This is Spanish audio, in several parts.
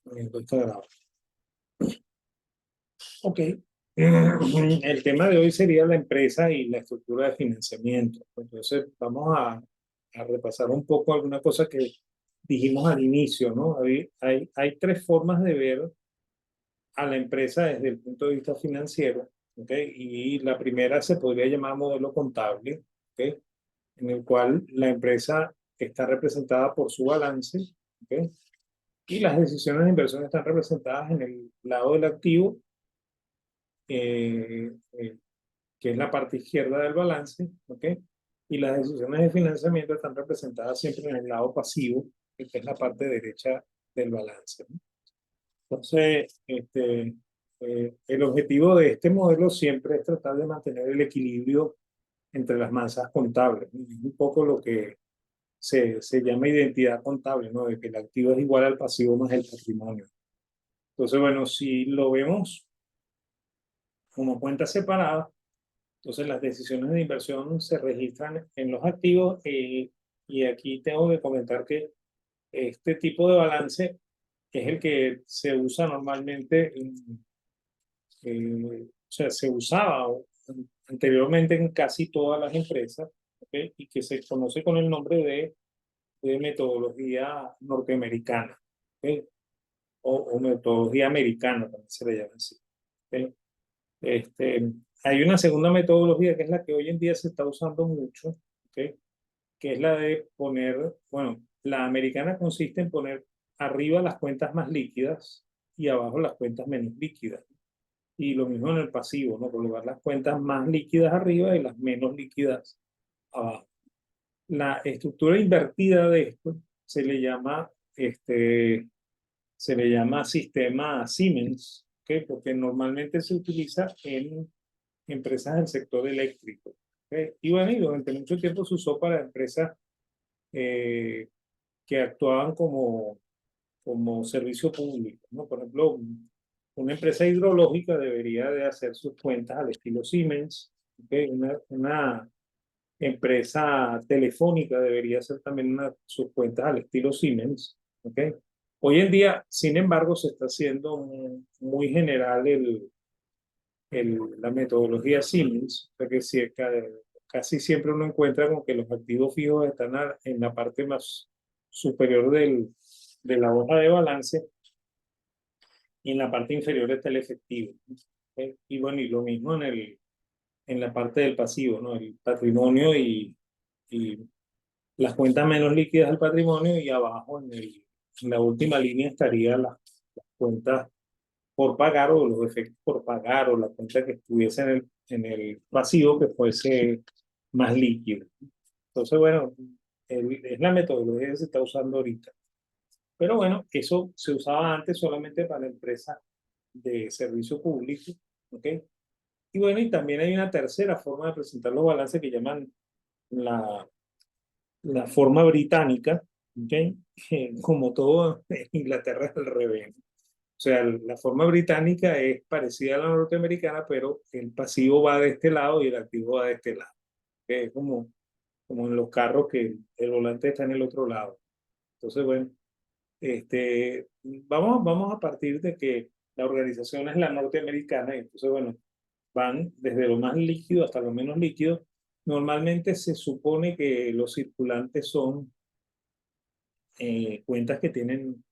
Está grabado. Ok. El tema de hoy sería la empresa y la estructura de financiamiento. Entonces, vamos a repasar un poco alguna cosa que dijimos al inicio, ¿no? Hay tres formas de ver a la empresa desde el punto de vista financiero, ¿ok? Y la primera se podría llamar modelo contable, ¿ok? En el cual la empresa está representada por su balance, ¿ok? Y las decisiones de inversión están representadas en el lado del activo, eh, eh, que es la parte izquierda del balance, ¿ok? Y las decisiones de financiamiento están representadas siempre en el lado pasivo, que es la parte derecha del balance, ¿no? Entonces, el objetivo de este modelo siempre es tratar de mantener el equilibrio entre las masas contables, ¿no? Es un poco lo que se llama identidad contable, ¿no? De que el activo es igual al pasivo más el patrimonio. Entonces, bueno, si lo vemos como cuenta separada, entonces las decisiones de inversión se registran en los activos, y aquí tengo que comentar que este tipo de balance es el que se usa normalmente, o sea, se usaba anteriormente en casi todas las empresas, ¿ok? Y que se conoce con el nombre de metodología norteamericana, ¿ok? O metodología americana, también se le llama así, ¿ok? Este, Hay una segunda metodología que es la que hoy en día se está usando mucho, ¿ok? Que es la de poner, bueno, la americana consiste en poner arriba las cuentas más líquidas y abajo las cuentas menos líquidas. Y lo mismo en el pasivo, ¿no? Colocar las cuentas más líquidas arriba y las menos líquidas abajo. La estructura invertida de esto se le llama, se le llama sistema Siemens, ¿ok? Porque normalmente se utiliza en empresas del sector eléctrico, ¿ok? Y bueno, y durante mucho tiempo se usó para empresas eh, que actuaban como servicio público, ¿no? Por ejemplo, una empresa hidrológica debería de hacer sus cuentas al estilo Siemens, ¿ok? Una empresa telefónica debería hacer también sus cuentas al estilo Siemens, ¿ok? Hoy en día, sin embargo, se está haciendo muy general la metodología Siemens, o sea que casi siempre uno encuentra como que los activos fijos están en la parte más superior de la hoja de balance, y en la parte inferior está el efectivo, ¿ok? Y bueno, y lo mismo en la parte del pasivo, ¿no? El patrimonio y las cuentas menos líquidas del patrimonio, y abajo en la última línea estarían las cuentas por pagar o los efectos por pagar, o la cuenta que estuviese en el pasivo que fuese más líquido. Entonces, bueno, es la metodología que se está usando ahorita. Pero bueno, eso se usaba antes solamente para empresas de servicio público, ¿ok? Y bueno, y también hay una tercera forma de presentar los balances que llaman la, la forma británica, ¿ok? Como todo en Inglaterra es al revés. O sea, la forma británica es parecida a la norteamericana, pero el pasivo va de este lado y el activo va de este lado. Que es como en los carros que el volante está en el otro lado. Entonces, bueno, vamos a partir de que la organización es la norteamericana, y entonces, bueno, van desde lo más líquido hasta lo menos líquido. Normalmente se supone que los circulantes son cuentas que tienen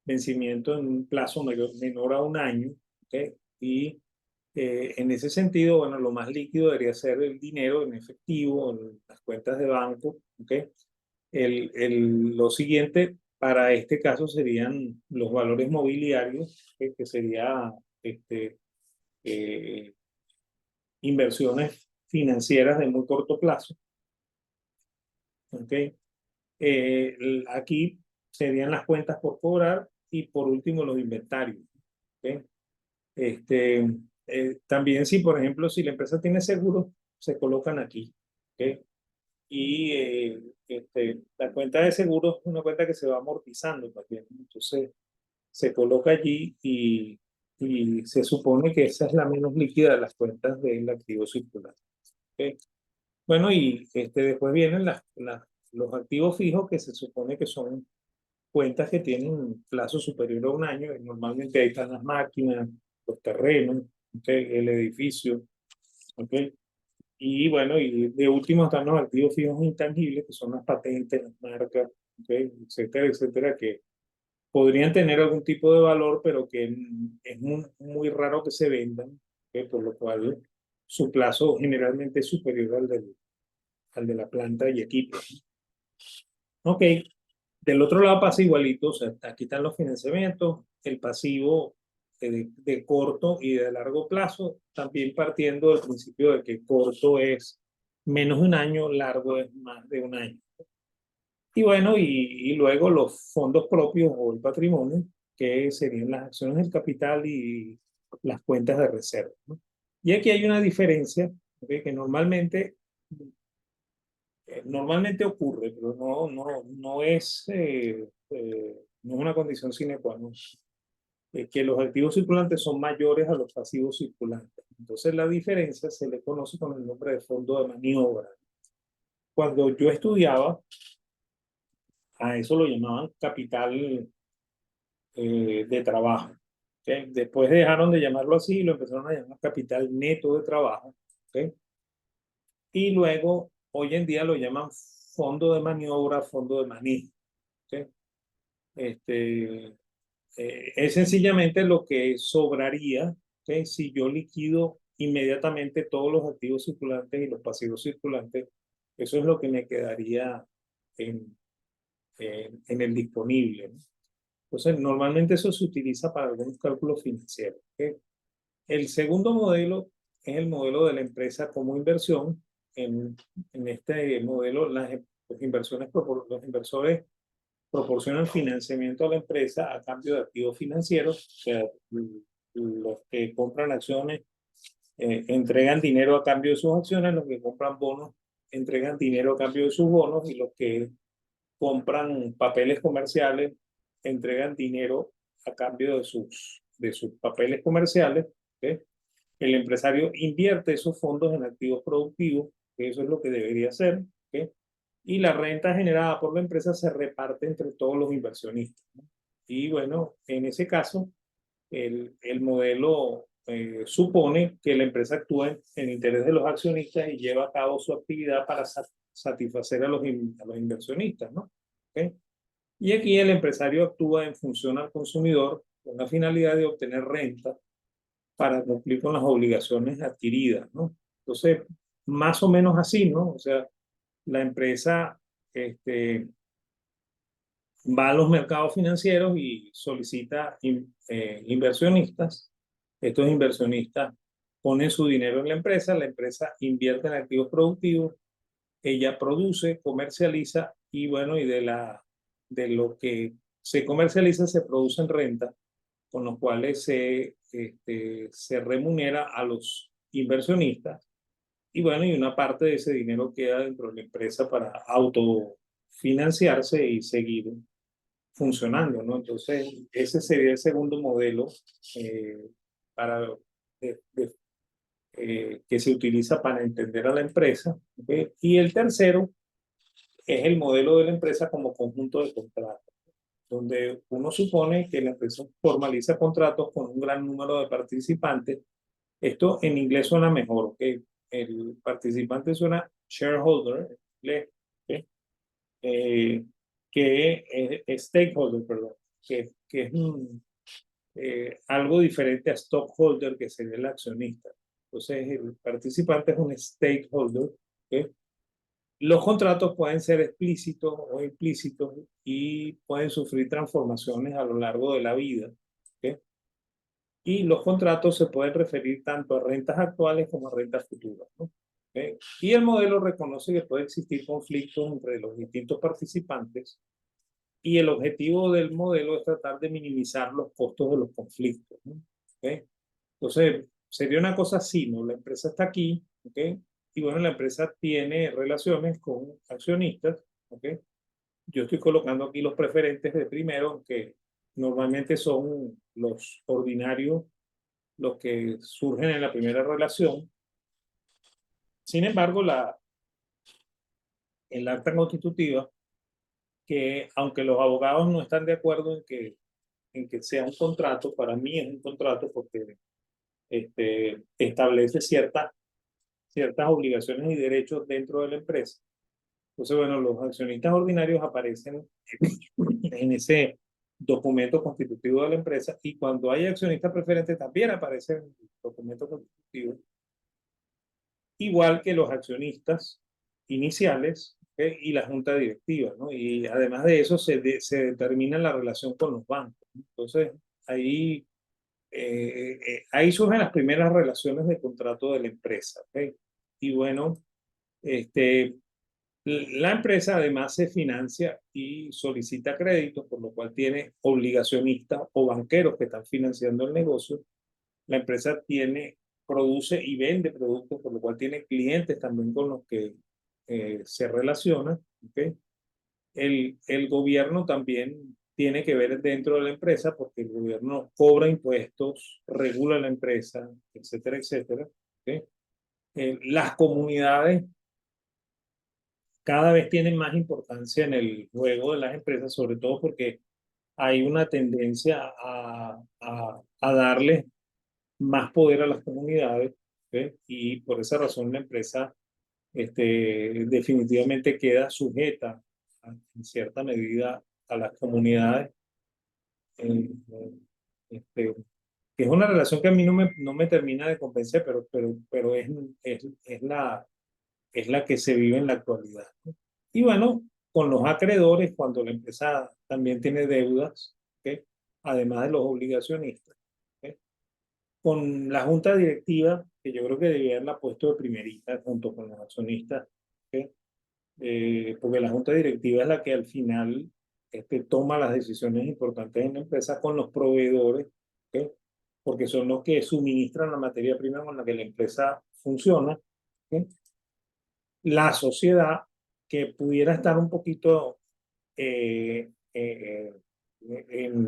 vencimiento en un plazo menor a un año, ¿ok? Y en ese sentido, bueno, lo más líquido debería ser el dinero en efectivo, en las cuentas de banco, ¿ok? Lo siguiente para este caso serían los valores mobiliarios, que sería este, eh, inversiones financieras de muy corto plazo, ¿ok? Aquí serían las cuentas por cobrar, y por último los inventarios, ¿ok? Este, También, si por ejemplo, si la empresa tiene seguros, se colocan aquí, ¿ok? Y la cuenta de seguros es una cuenta que se va amortizando también, ¿no? Entonces se coloca allí, y se supone que esa es la menos líquida de las cuentas del activo circular, ¿ok? Bueno, y después vienen los activos fijos, que se supone que son cuentas que tienen un plazo superior a un año, y normalmente ahí están las máquinas, los terrenos, ¿okay? El edificio, ¿okay? Y bueno, y de último están los activos fijos intangibles, que son las patentes, las marcas, ¿okay? Etcétera, etcétera, que podrían tener algún tipo de valor, pero que es muy, muy raro que se vendan, ¿okay? Por lo cual su plazo generalmente es superior al de la planta y equipo. Ok, del otro lado pasa igualito, o sea, aquí están los financiamientos, el pasivo de corto y de largo plazo, también partiendo del principio de que corto es menos de un año, largo es más de un año. Y bueno, y luego los fondos propios o el patrimonio, que serían las acciones del capital y las cuentas de reserva, ¿no? Y aquí hay una diferencia, ¿okay? Que normalmente ocurre, pero no es una condición sine qua non, que los activos circulantes son mayores a los pasivos circulantes. Entonces la diferencia se le conoce con el nombre de fondo de maniobra. Cuando yo estudiaba, a eso lo llamaban capital de trabajo. ¿Okay? Después dejaron de llamarlo así y lo empezaron a llamar capital neto de trabajo. ¿Okay? Y luego, hoy en día lo llaman fondo de maniobra, fondo de manejo. ¿Okay? Este, es sencillamente lo que sobraría, ¿okay? Si yo liquido inmediatamente todos los activos circulantes y los pasivos circulantes, eso es lo que me quedaría en, en el disponible, ¿no? Entonces, normalmente eso se utiliza para algunos cálculos financieros, ¿okay? El segundo modelo es el modelo de la empresa como inversión. En este modelo, los los inversores proporcionan financiamiento a la empresa a cambio de activos financieros. O sea, los que compran acciones entregan dinero a cambio de sus acciones, los que compran bonos entregan dinero a cambio de sus bonos y los que compran papeles comerciales entregan dinero a cambio de sus papeles comerciales. ¿Okay? El empresario invierte esos fondos en activos productivos, que eso es lo que debería hacer. ¿Okay? Y la renta generada por la empresa se reparte entre todos los inversionistas, ¿no? Y bueno, en ese caso, el modelo supone que la empresa actúa en interés de los accionistas y lleva a cabo su actividad para satisfacer a a los inversionistas, ¿no? ¿Okay? Y aquí el empresario actúa en función al consumidor con la finalidad de obtener renta para cumplir con las obligaciones adquiridas, ¿no? Entonces, más o menos así, ¿no? O sea, la empresa este, va a los mercados financieros y solicita inversionistas. Estos inversionistas ponen su dinero en la empresa invierte en activos productivos, ella produce, comercializa y bueno, de lo que se comercializa se producen renta, con los cuales se remunera a los inversionistas y bueno, y una parte de ese dinero queda dentro de la empresa para autofinanciarse y seguir funcionando, ¿no? Entonces, ese sería el segundo modelo eh, para, que se utiliza para entender a la empresa. ¿Okay? Y el tercero es el modelo de la empresa como conjunto de contratos, donde uno supone que la empresa formaliza contratos con un gran número de participantes. Esto en inglés suena mejor, ¿ok? El participante suena shareholder, ¿okay? Eh, que es stakeholder, perdón, que es algo diferente a stockholder, que sería el accionista. Entonces, el participante es un stakeholder. ¿Okay? Los contratos pueden ser explícitos o implícitos y pueden sufrir transformaciones a lo largo de la vida. ¿Okay? Y los contratos se pueden referir tanto a rentas actuales como a rentas futuras, ¿no? ¿Okay? Y el modelo reconoce que puede existir conflictos entre los distintos participantes y el objetivo del modelo es tratar de minimizar los costos de los conflictos, ¿no? ¿Okay? Entonces, sería una cosa así, ¿no? La empresa está aquí, ¿ok? Y bueno, la empresa tiene relaciones con accionistas, ¿ok? Yo estoy colocando aquí los preferentes de primero, que normalmente son los ordinarios, los que surgen en la primera relación. Sin embargo, el acta constitutiva que aunque los abogados no están de acuerdo en que sea un contrato, para mí es un contrato porque establece ciertas obligaciones y derechos dentro de la empresa. Entonces, bueno, los accionistas ordinarios aparecen en ese documento constitutivo de la empresa, y cuando hay accionistas preferentes también aparece en el documento constitutivo, igual que los accionistas iniciales, ¿ok? Y la junta directiva, ¿no? Y además de eso se determina la relación con los bancos, ¿no? Entonces, ahí surgen las primeras relaciones de contrato de la empresa, ¿ok? Y bueno, este, la empresa además se financia y solicita créditos, por lo cual tiene obligacionistas o banqueros que están financiando el negocio. La empresa produce y vende productos, por lo cual tiene clientes también con los que se relaciona, ¿okay? El gobierno también tiene que ver dentro de la empresa porque el gobierno cobra impuestos, regula la empresa, etcétera, etcétera, ¿okay? Las comunidades cada vez tienen más importancia en el juego de las empresas, sobre todo porque hay una tendencia a darle más poder a las comunidades, ¿sí? Y por esa razón la empresa definitivamente queda sujeta en cierta medida a las comunidades, eh, este, que es una relación que a mí no me termina de convencer, pero es la que se vive en la actualidad, ¿no? Y bueno, con los acreedores, cuando la empresa también tiene deudas, ¿okay? Además de los obligacionistas, ¿okay? Con la junta directiva, que yo creo que debía haberla puesto de primerita junto con los accionistas, ¿okay? Porque la junta directiva es la que al final toma las decisiones importantes en la empresa con los proveedores, ¿okay? Porque son los que suministran la materia prima con la que la empresa funciona, ¿okay? La sociedad, que pudiera estar un poquito en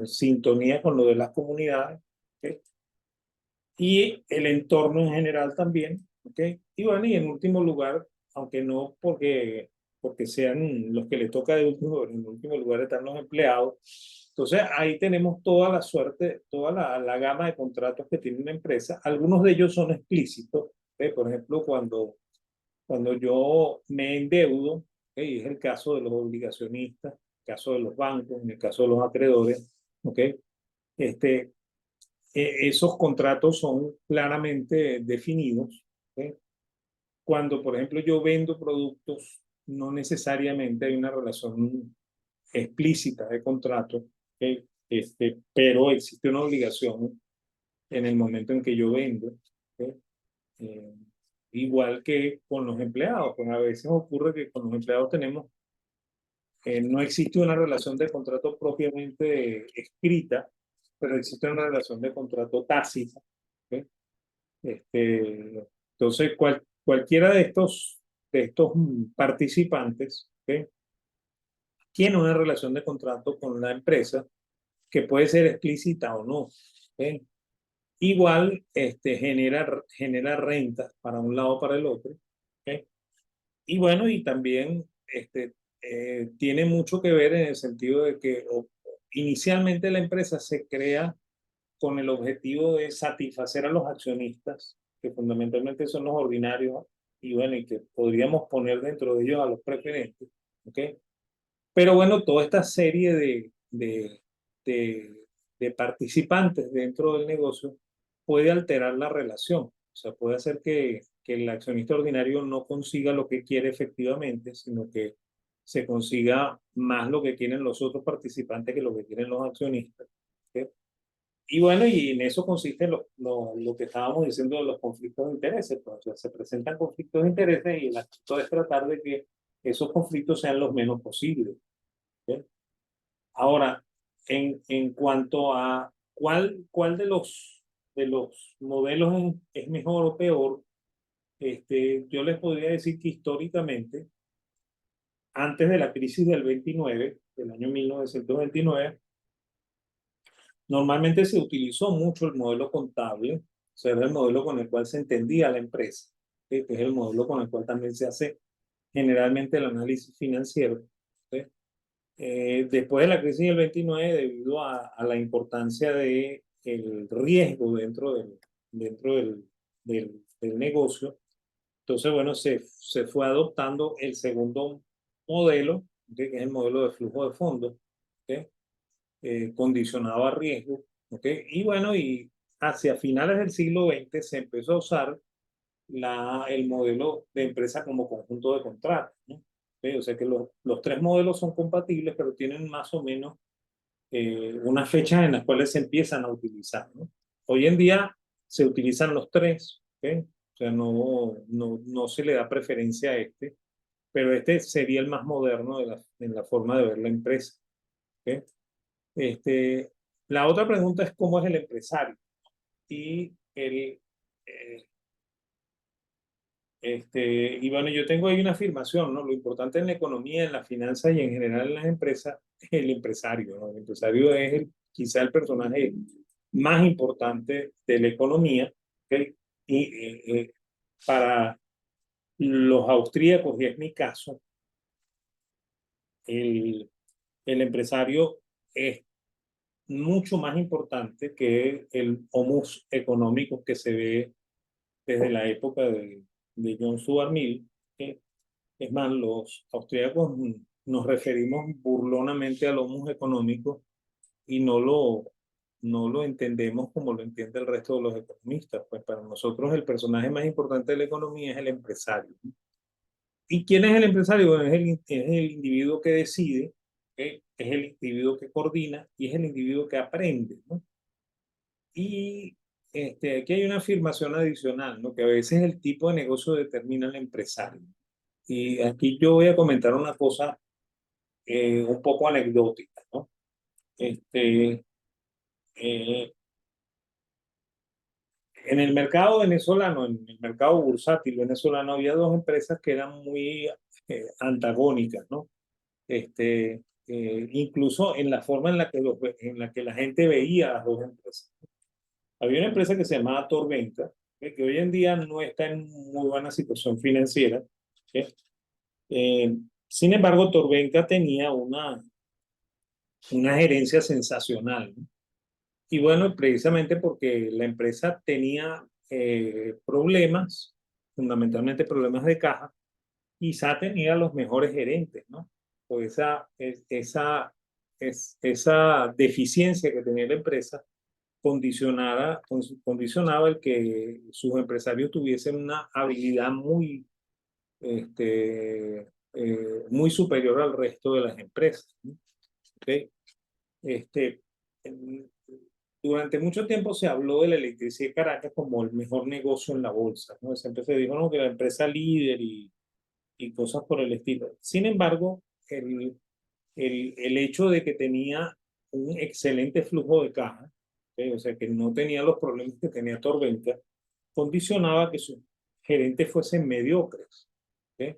sintonía con lo de las comunidades, ¿okay? Y el entorno en general también, ¿okay? Y bueno, y en último lugar, aunque no porque sean los que les toca de último, en último lugar están los empleados. Entonces ahí tenemos toda la suerte, toda la gama de contratos que tiene una empresa. Algunos de ellos son explícitos, ¿okay? Por ejemplo, cuando yo me endeudo, ¿okay? Es el caso de los obligacionistas, el caso de los bancos, en el caso de los acreedores, ¿okay? Este, esos contratos son claramente definidos, ¿okay? Cuando, por ejemplo, yo vendo productos, no necesariamente hay una relación explícita de contrato, ¿okay? Pero existe una obligación en el momento en que yo vendo, ¿okay? Eh, Igual que con los empleados, pues a veces ocurre que con los empleados no existe una relación de contrato propiamente escrita, pero existe una relación de contrato tácita, ¿okay? Entonces, cualquiera de estos participantes, ¿okay? Tiene una relación de contrato con la empresa que puede ser explícita o no, ¿okay? Igual genera rentas para un lado o para el otro, ¿okay? Y bueno, y también tiene mucho que ver en el sentido de que inicialmente la empresa se crea con el objetivo de satisfacer a los accionistas, que fundamentalmente son los ordinarios, y bueno, y que podríamos poner dentro de ellos a los preferentes, ¿ok? Pero bueno, toda esta serie de, de participantes dentro del negocio puede alterar la relación. O sea, puede hacer que el accionista ordinario no consiga lo que quiere efectivamente, sino que se consiga más lo que quieren los otros participantes que lo que quieren los accionistas, ¿ok? Y bueno, y en eso consiste lo que estábamos diciendo de los conflictos de intereses. Pues, o sea, se presentan conflictos de intereses y el asunto es tratar de que esos conflictos sean los menos posibles, ¿ok? Ahora, en cuanto a cuál de los modelos es mejor o peor, yo les podría decir que históricamente, antes de la crisis del 29, del año 1929, normalmente se utilizó mucho el modelo contable, o sea, era el modelo con el cual se entendía la empresa, ¿sí? Que es el modelo con el cual también se hace generalmente el análisis financiero, ¿sí? Después de la crisis del 29, debido a la importancia de el riesgo dentro del negocio, entonces, bueno, se fue adoptando el segundo modelo, ¿ok? Que es el modelo de flujo de fondos, ¿ok? Condicionado a riesgo, ¿ok? Y bueno, y hacia finales del siglo XX se empezó a usar el modelo de empresa como conjunto de contratos, ¿no? ¿Ok? O sea que los tres modelos son compatibles, pero tienen más o menos unas fechas en las cuales se empiezan a utilizar, ¿no? Hoy en día se utilizan los tres, ¿ok? O sea, no se le da preferencia a este, pero este sería el más moderno en la forma de ver la empresa, ¿ok? Este, la otra pregunta es cómo es el empresario. Y eh, y bueno, yo tengo ahí una afirmación, ¿no? Lo importante en la economía, en la finanza y en general en las empresas es el empresario, ¿no? El empresario es quizá el personaje más importante de la economía, ¿ok? Y para los austríacos, y es mi caso, el, el empresario es mucho más importante que el homus económico que se ve desde la época de John Stuart Mill. ¿Ok? Es más, los austríacos nos referimos burlonamente al homus económico y no lo entendemos como lo entiende el resto de los economistas. Pues para nosotros el personaje más importante de la economía es el empresario. ¿Y quién es el empresario? Bueno, es el individuo que decide, ¿ok? Es el individuo que coordina y es el individuo que aprende, ¿no? Y aquí hay una afirmación adicional, ¿no? Que a veces el tipo de negocio determina al empresario. Y aquí yo voy a comentar una cosa un poco anecdótica, ¿no? Este, eh, en el mercado venezolano, en el mercado bursátil venezolano, había dos empresas que eran muy antagónicas, ¿no? Incluso en la forma en la que la gente veía a las dos empresas. Había una empresa que se llamaba Torventa, que hoy en día no está en muy buena situación financiera. ¿Sí? Sin embargo, Torventa tenía una gerencia sensacional, ¿no? Y bueno, precisamente porque la empresa tenía problemas, fundamentalmente problemas de caja, quizá tenía los mejores gerentes, ¿no? O esa deficiencia que tenía la empresa condicionaba el que sus empresarios tuviesen una habilidad muy superior al resto de las empresas, ¿no? ¿Ok? Este, en- Durante mucho tiempo se habló de la electricidad de Caracas como el mejor negocio en la bolsa, ¿no? Siempre se dijo, no, que la empresa líder y cosas por el estilo. Sin embargo, el hecho de que tenía un excelente flujo de caja, ¿ok? O sea, que no tenía los problemas que tenía Torventa, condicionaba que sus gerentes fuesen mediocres, ¿ok?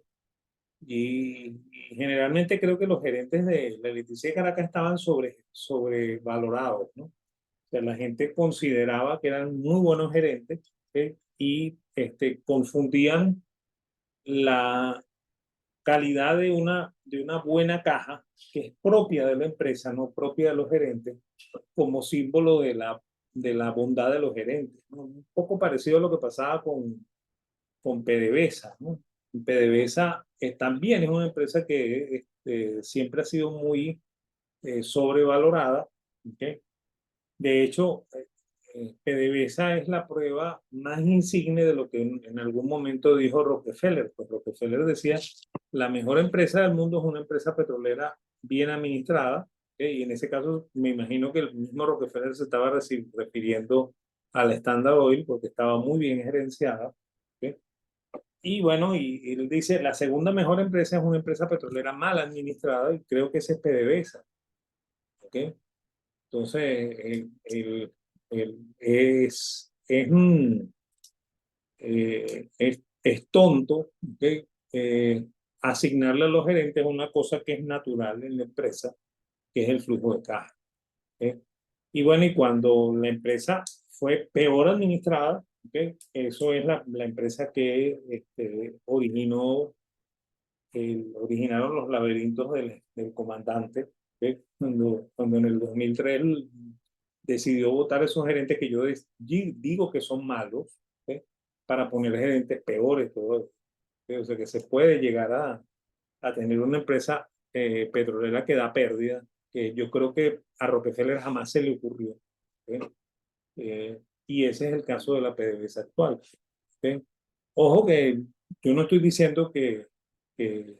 Y generalmente creo que los gerentes de la electricidad de Caracas estaban sobrevalorados, ¿no? O sea, la gente consideraba que eran muy buenos gerentes, ¿ok? Y confundían la calidad de una buena caja, que es propia de la empresa, no propia de los gerentes, como símbolo de la bondad de los gerentes, ¿no? Un poco parecido a lo que pasaba con PDVSA, ¿no? PDVSA también es una empresa que siempre ha sido muy sobrevalorada, ¿ok? De hecho, PDVSA es la prueba más insigne de lo que en algún momento dijo Rockefeller. Pues Rockefeller decía, la mejor empresa del mundo es una empresa petrolera bien administrada, ¿ok? Y en ese caso me imagino que el mismo Rockefeller se estaba refiriendo a la Standard Oil porque estaba muy bien gerenciada, ¿ok? Y bueno, y él dice, la segunda mejor empresa es una empresa petrolera mal administrada y creo que ese es PDVSA, ¿ok? Entonces, es tonto, ¿ok? Asignarle a los gerentes una cosa que es natural en la empresa, que es el flujo de caja, ¿ok? Y bueno, y cuando la empresa fue peor administrada, ¿ok? Eso es la empresa que originó originaron los laberintos del comandante, ¿sí? Cuando en el 2003 él decidió votar a esos gerentes que yo digo que son malos, ¿sí? Para poner gerentes peores, todo eso, ¿sí? O sea que se puede llegar a tener una empresa petrolera que da pérdida, que yo creo que a Rockefeller jamás se le ocurrió, ¿sí? Y ese es el caso de la PDVSA actual, ¿sí? Ojo que yo no estoy diciendo que, que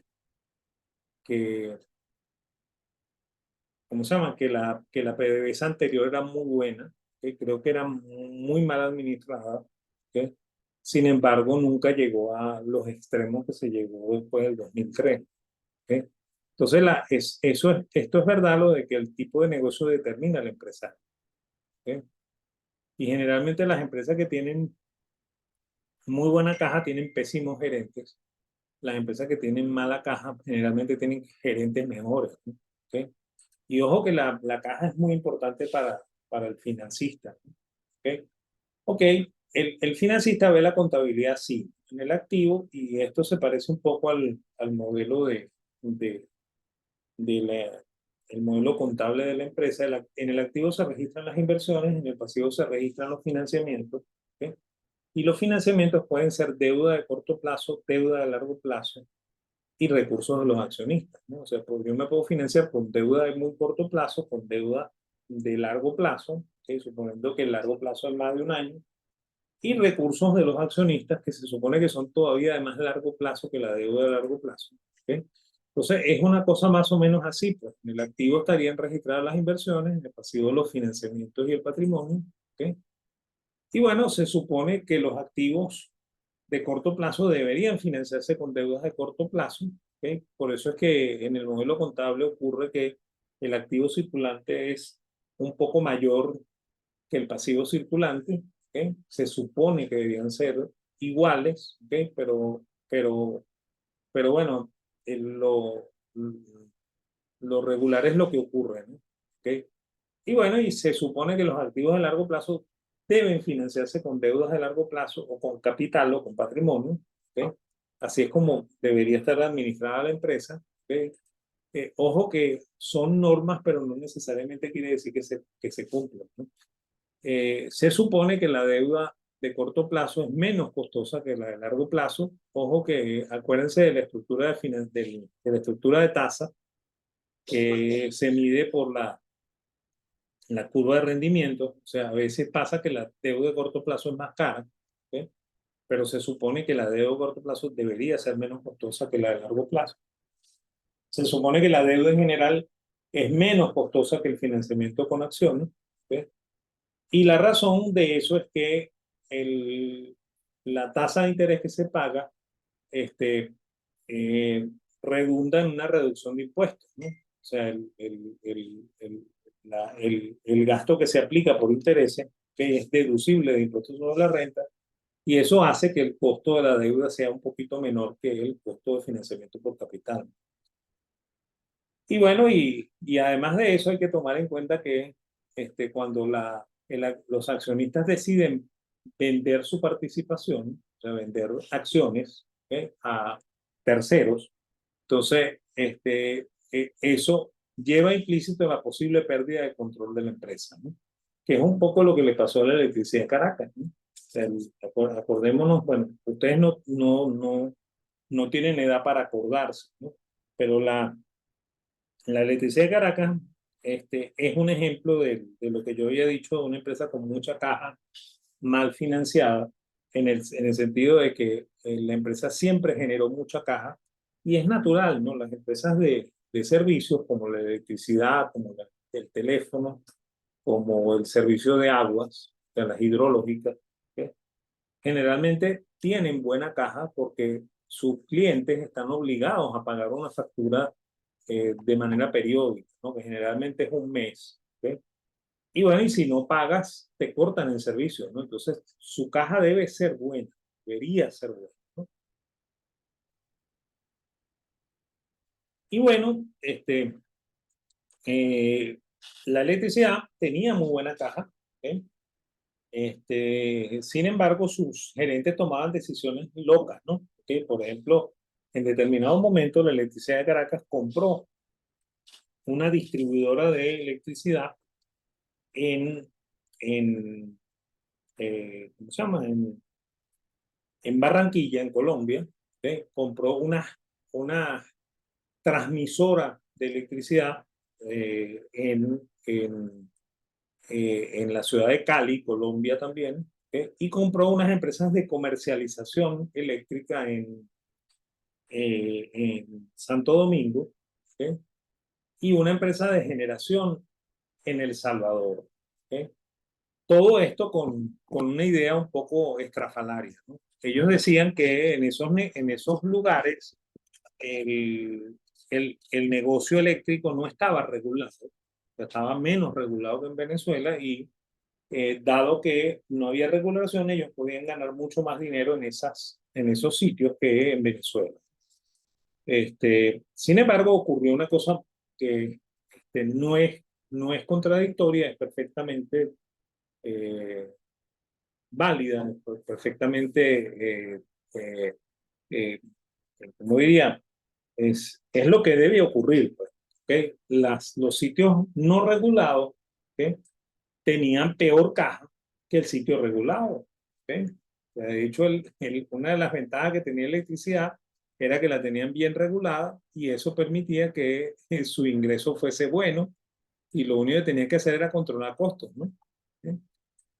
¿cómo se llama? Que la PDVSA anterior era muy buena, que creo que era muy mal administrada, ¿ok? Sin embargo, nunca llegó a los extremos que se llegó después del 2003, ¿ok? Entonces, esto es verdad, lo de que el tipo de negocio determina al empresario, ¿ok? Y generalmente las empresas que tienen muy buena caja tienen pésimos gerentes. Las empresas que tienen mala caja generalmente tienen gerentes mejores, ¿no? ¿Ok? Y ojo que la caja es muy importante para el financista, ¿ok? Ok, el financista ve la contabilidad, sí, en el activo, y esto se parece un poco al modelo de, de la- el modelo contable de la empresa. En el activo se registran las inversiones, en el pasivo se registran los financiamientos, ¿ok? Y los financiamientos pueden ser deuda de corto plazo, deuda de largo plazo y recursos de los accionistas, ¿no? O sea, porque yo me puedo financiar con deuda de muy corto plazo, con deuda de largo plazo, ¿sí? Suponiendo que el largo plazo es más de un año, y recursos de los accionistas que se supone que son todavía de más largo plazo que la deuda de largo plazo, ¿sí? Entonces, es una cosa más o menos así, pues en el activo estarían registradas las inversiones, en el pasivo los financiamientos y el patrimonio, ¿sí? Y bueno, se supone que los activos de corto plazo deberían financiarse con deudas de corto plazo, ¿ok? Por eso es que en el modelo contable ocurre que el activo circulante es un poco mayor que el pasivo circulante, ¿ok? Se supone que deberían ser iguales, ¿ok? Pero bueno, lo regular es lo que ocurre, ¿no? ¿Ok? Y bueno, y se supone que los activos de largo plazo deben financiarse con deudas de largo plazo o con capital o con patrimonio, ¿ok? Así es como debería estar administrada la empresa, ¿ok? Ojo que son normas, pero no necesariamente quiere decir que se cumplan, ¿no? Se supone que la deuda de corto plazo es menos costosa que la de largo plazo. Ojo que acuérdense de la estructura de la estructura de tasa que se mide por la curva de rendimiento. O sea, a veces pasa que la deuda de corto plazo es más cara, ¿ok? Pero se supone que la deuda de corto plazo debería ser menos costosa que la de largo plazo. Se supone que la deuda en general es menos costosa que el financiamiento con acciones, ¿ok? Y la razón de eso es que el, la tasa de interés que se paga este, eh, redunda en una reducción de impuestos, ¿no? O sea, el gasto que se aplica por intereses, que es deducible de impuestos sobre la renta, y eso hace que el costo de la deuda sea un poquito menor que el costo de financiamiento por capital. Y bueno, y además de eso hay que tomar en cuenta que cuando los accionistas deciden vender su participación, o sea, vender acciones, a terceros, entonces eso lleva implícito la posible pérdida de control de la empresa, ¿no? Que es un poco lo que le pasó a la electricidad de Caracas, ¿no? O sea, acordémonos, bueno, ustedes no tienen edad para acordarse, ¿no? Pero la electricidad de Caracas es un ejemplo de lo que yo había dicho, de una empresa con mucha caja mal financiada, en el sentido de que la empresa siempre generó mucha caja y es natural, ¿no? Las empresas de servicios como la electricidad, como el teléfono, como el servicio de aguas, de las hidrológicas, ¿ok? Generalmente tienen buena caja porque sus clientes están obligados a pagar una factura de manera periódica, ¿no? Que generalmente es un mes, ¿ok? Y bueno, y si no pagas, te cortan el servicio, ¿no? Entonces, su caja debe ser buena, debería ser buena, ¿no? Y bueno, eh, la electricidad tenía muy buena caja, ¿ok? Sin embargo, sus gerentes tomaban decisiones locas, ¿no? ¿Ok? Por ejemplo, en determinado momento la Electricidad de Caracas compró una distribuidora de electricidad en, en ¿cómo se llama? En Barranquilla, en Colombia. Compró una transmisora de electricidad en la ciudad de Cali, Colombia también, y compró unas empresas de comercialización eléctrica en Santo Domingo, ¿ok? Y una empresa de generación en El Salvador. ¿Ok? Todo esto con una idea un poco estrafalaria, ¿no? Ellos decían que en esos lugares el negocio eléctrico no estaba regulado, estaba menos regulado que en Venezuela y dado que no había regulación, ellos podían ganar mucho más dinero en esos sitios que en Venezuela. Sin embargo, ocurrió una cosa que no es contradictoria, es perfectamente eh, válida, perfectamente, eh, ¿cómo diría? Es lo que debe ocurrir, pues, ¿okay? Los sitios no regulados, ¿okay? Tenían peor caja que el sitio regulado. ¿Okay? De hecho, una de las ventajas que tenía electricidad era que la tenían bien regulada y eso permitía que su ingreso fuese bueno y lo único que tenía que hacer era controlar costos, ¿no? ¿Okay?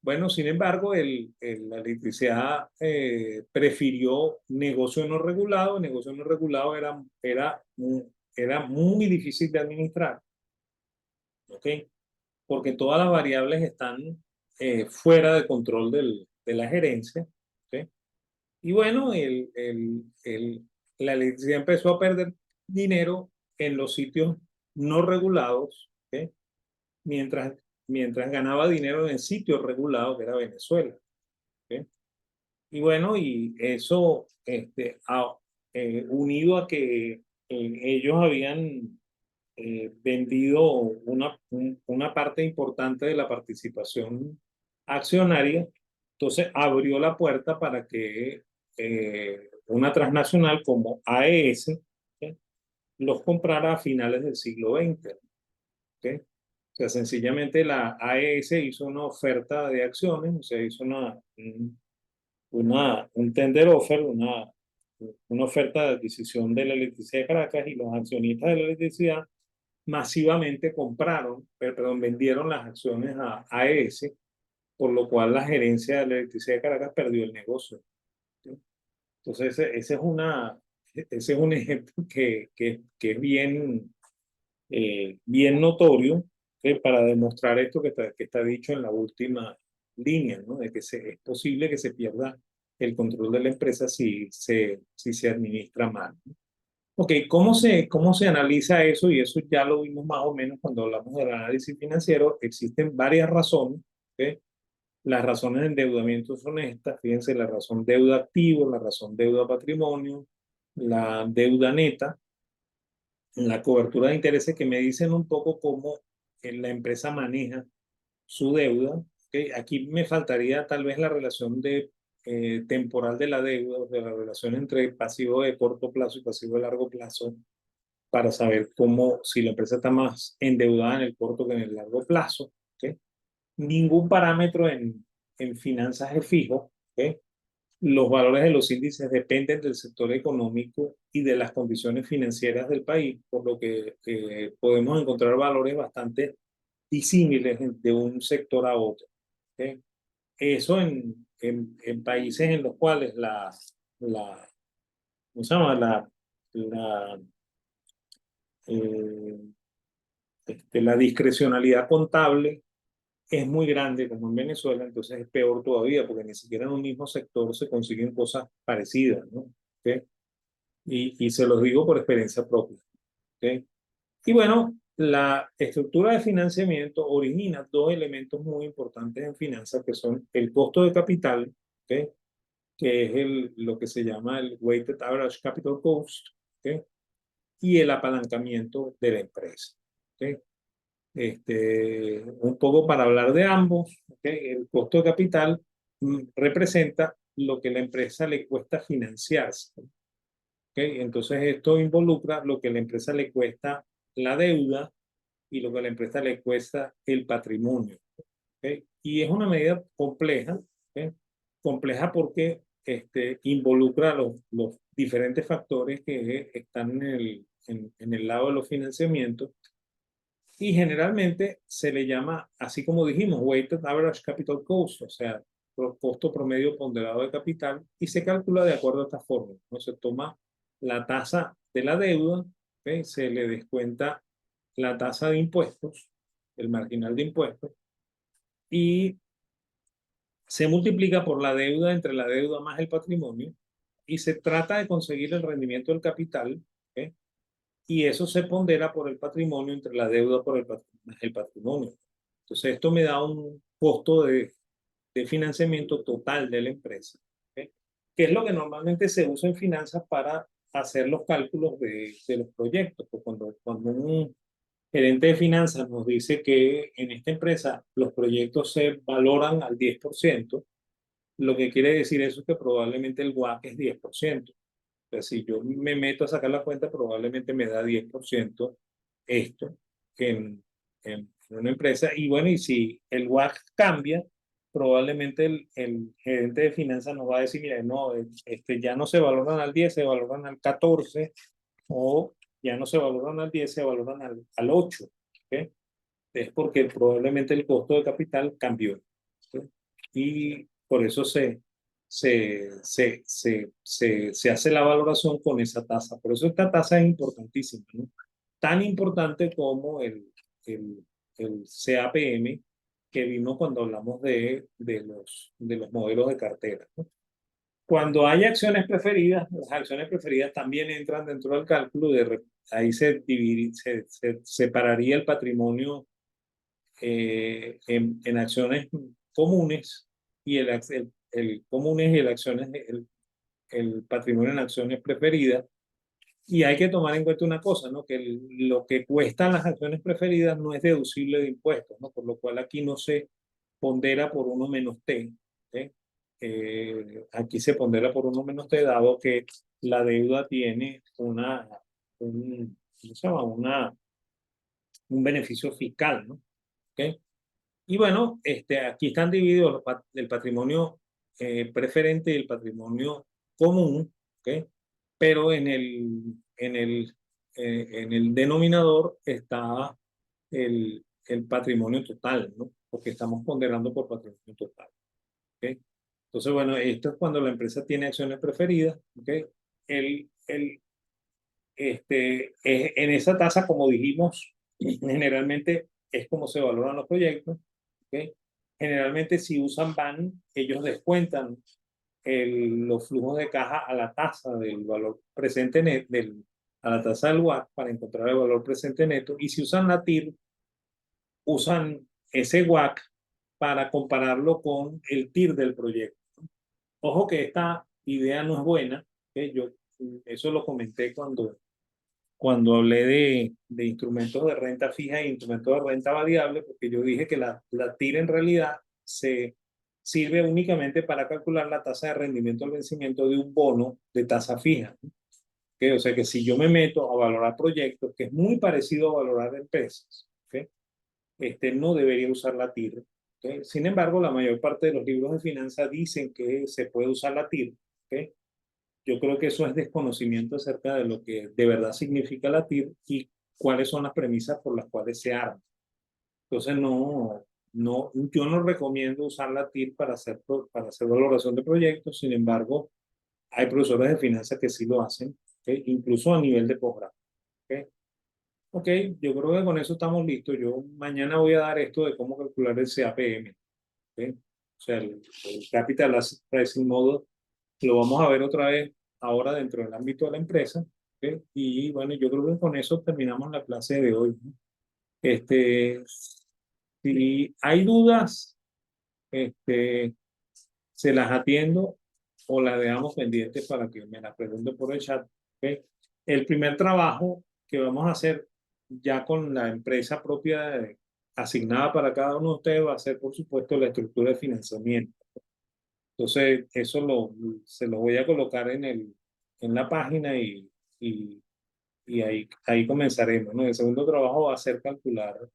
Bueno, sin embargo, la electricidad prefirió negocio no regulado. El negocio no regulado era muy difícil de administrar, ¿ok? Porque todas las variables están fuera de control de la gerencia, ¿ok? Y bueno, la electricidad empezó a perder dinero en los sitios no regulados, ¿ok? Mientras, mientras ganaba dinero en el sitio regulado, que era Venezuela. ¿Ok? Y bueno, y eso unido a que ellos habían vendido una parte importante de la participación accionaria, entonces abrió la puerta para que una transnacional como AES, ¿ok? Los comprara a finales del siglo XX. ¿Ok? O sea, sencillamente la AES hizo una oferta de acciones, o sea, hizo un tender offer, una oferta de adquisición de la electricidad de Caracas y los accionistas de la electricidad masivamente perdón, vendieron las acciones a AES, por lo cual la gerencia de la electricidad de Caracas perdió el negocio. ¿Sí? Entonces, ese es un ejemplo que es bien notorio, para demostrar esto que está dicho en la última línea, ¿no? De que es posible que se pierda el control de la empresa si se administra mal. Ok, cómo se analiza eso? Y eso ya lo vimos más o menos cuando hablamos del análisis financiero. Existen varias razones. ¿Ok? Las razones de endeudamiento son estas. Fíjense, la razón deuda activo, la razón deuda patrimonio, la deuda neta, la cobertura de intereses, que me dicen un poco cómo la empresa maneja su deuda. ¿Ok? Aquí me faltaría tal vez la relación temporal de la deuda, o sea, la relación entre pasivo de corto plazo y pasivo de largo plazo, para saber si la empresa está más endeudada en el corto que en el largo plazo. ¿Ok? Ningún parámetro en finanzas es fijo. ¿Ok? Los valores de los índices dependen del sector económico y de las condiciones financieras del país, por lo que podemos encontrar valores bastante disímiles de un sector a otro. ¿Ok? Eso en países en los cuales ¿cómo se llama? La, eh, la discrecionalidad contable es muy grande, como en Venezuela, entonces es peor todavía, porque ni siquiera en un mismo sector se consiguen cosas parecidas, ¿no? ¿Okay? Y se los digo por experiencia propia. ¿Okay? Y bueno, la estructura de financiamiento origina dos elementos muy importantes en finanzas, que son el costo de capital, ¿okay? Que es lo que se llama el Weighted Average Capital Cost, ¿okay? Y el apalancamiento de la empresa. ¿Okay? Un poco para hablar de ambos, ¿okay? El costo de capital representa lo que la empresa le cuesta financiarse. Entonces esto involucra lo que a la empresa le cuesta la deuda y lo que a la empresa le cuesta el patrimonio. Y es una medida compleja, compleja porque involucra los diferentes factores que están en el lado de los financiamientos y generalmente se le llama, así como dijimos, weighted average capital cost, o sea, costo promedio ponderado de capital, y se calcula de acuerdo a esta fórmula, ¿no? Se toma la tasa de la deuda, se le descuenta la tasa de impuestos, el marginal de impuestos, y se multiplica por la deuda entre la deuda más el patrimonio, y se trata de conseguir el rendimiento del capital, y eso se pondera por el patrimonio entre la deuda por el patrimonio. Entonces, esto me da un costo de financiamiento total de la empresa, ¿ok? Que es lo que normalmente se usa en finanzas para hacer los cálculos de los proyectos. Pues cuando un gerente de finanzas nos dice que en esta empresa los proyectos se valoran al 10%, lo que quiere decir eso es que probablemente el WACC es 10%. Sea, si yo me meto a sacar la cuenta, probablemente me da 10% esto en una empresa. Y bueno, y si el WACC cambia, probablemente el gerente de finanzas nos va a decir, mira, no, ya no se valoran al 10, se valoran al 14, o ya no se valoran al 10, se valoran al 8. ¿Okay? Es porque probablemente el costo de capital cambió. ¿Sí? Y por eso se hace la valoración con esa tasa. Por eso esta tasa es importantísima, ¿no? Tan importante como el, el CAPM que vimos cuando hablamos de los modelos de cartera, ¿no? Cuando hay acciones preferidas, las acciones preferidas también entran dentro del cálculo. Ahí se separaría el patrimonio en acciones comunes y el comunes y el patrimonio en acciones preferidas. Y hay que tomar en cuenta una cosa, ¿no? Que lo que cuestan las acciones preferidas no es deducible de impuestos, ¿no? Por lo cual aquí no se pondera por 1 menos T. ¿Sí? Aquí se pondera por 1 menos T, dado que la deuda tiene ¿cómo se llama? Un beneficio fiscal, ¿no? ¿Okay? Y bueno, aquí están divididos el patrimonio preferente y el patrimonio común, ¿okay? Pero en el denominador está el patrimonio total, ¿no? Porque estamos ponderando por patrimonio total, ¿okay? Entonces, bueno, esto es cuando la empresa tiene acciones preferidas, ¿okay? El, el, en esa tasa, como dijimos, generalmente es como se valoran los proyectos, ¿okay? Generalmente si usan BAN, ellos descuentan los flujos de caja a la tasa del valor presente a la tasa del WACC para encontrar el valor presente neto. Y si usan la TIR, usan ese WACC para compararlo con el TIR del proyecto. Ojo que esta idea no es buena, ¿okay? Yo eso lo comenté cuando hablé de instrumentos de renta fija e instrumentos de renta variable, porque yo dije que la TIR en realidad se sirve únicamente para calcular la tasa de rendimiento al vencimiento de un bono de tasa fija, ¿no? ¿Okay? O sea que si yo me meto a valorar proyectos, que es muy parecido a valorar empresas, ¿okay? No debería usar la TIR. ¿Okay? Sin embargo, la mayor parte de los libros de finanzas dicen que se puede usar la TIR. ¿Okay? Yo creo que eso es desconocimiento acerca de lo que de verdad significa la TIR y cuáles son las premisas por las cuales se arma. Entonces, yo no recomiendo usar la TIR para hacer valoración de proyectos. Sin embargo, hay profesores de finanzas que sí lo hacen, ¿okay? Incluso a nivel de posgrado. ¿Okay? Ok, yo creo que con eso estamos listos. Yo mañana voy a dar esto de cómo calcular el CAPM. ¿Okay? O sea, el Capital Asset Pricing Model lo vamos a ver otra vez ahora dentro del ámbito de la empresa. ¿Okay? Y bueno, yo creo que con eso terminamos la clase de hoy, ¿no? Si hay dudas, se las atiendo o las dejamos pendientes para que me las pregunten por el chat. ¿Okay? El primer trabajo que vamos a hacer ya con la empresa propia asignada para cada uno de ustedes va a ser, por supuesto, la estructura de financiamiento. Entonces, eso se lo voy a colocar en la página y ahí comenzaremos, ¿no? El segundo trabajo va a ser calcular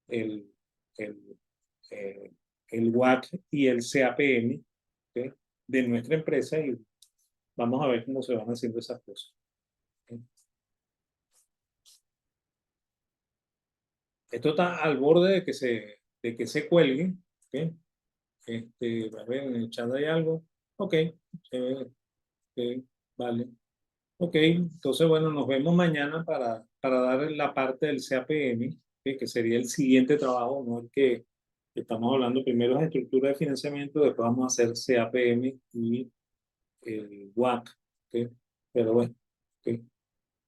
el, el, eh, el WAC y el CAPM, ¿ok? De nuestra empresa y vamos a ver cómo se van haciendo esas cosas. ¿Ok? Esto está al borde de que se cuelgue. ¿Ok? A ver, en el chat hay algo. Ok, ok, vale. Ok, entonces bueno, nos vemos mañana para dar la parte del CAPM, ¿ok? Que sería el siguiente trabajo, no el que estamos hablando. Primero es estructura de financiamiento, después vamos a hacer CAPM y el WAC, ¿ok? Pero bueno, ¿ok?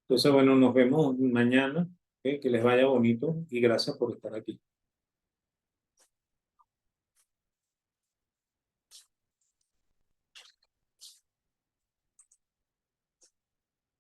Entonces bueno, nos vemos mañana, ¿ok? Que les vaya bonito y gracias por estar aquí.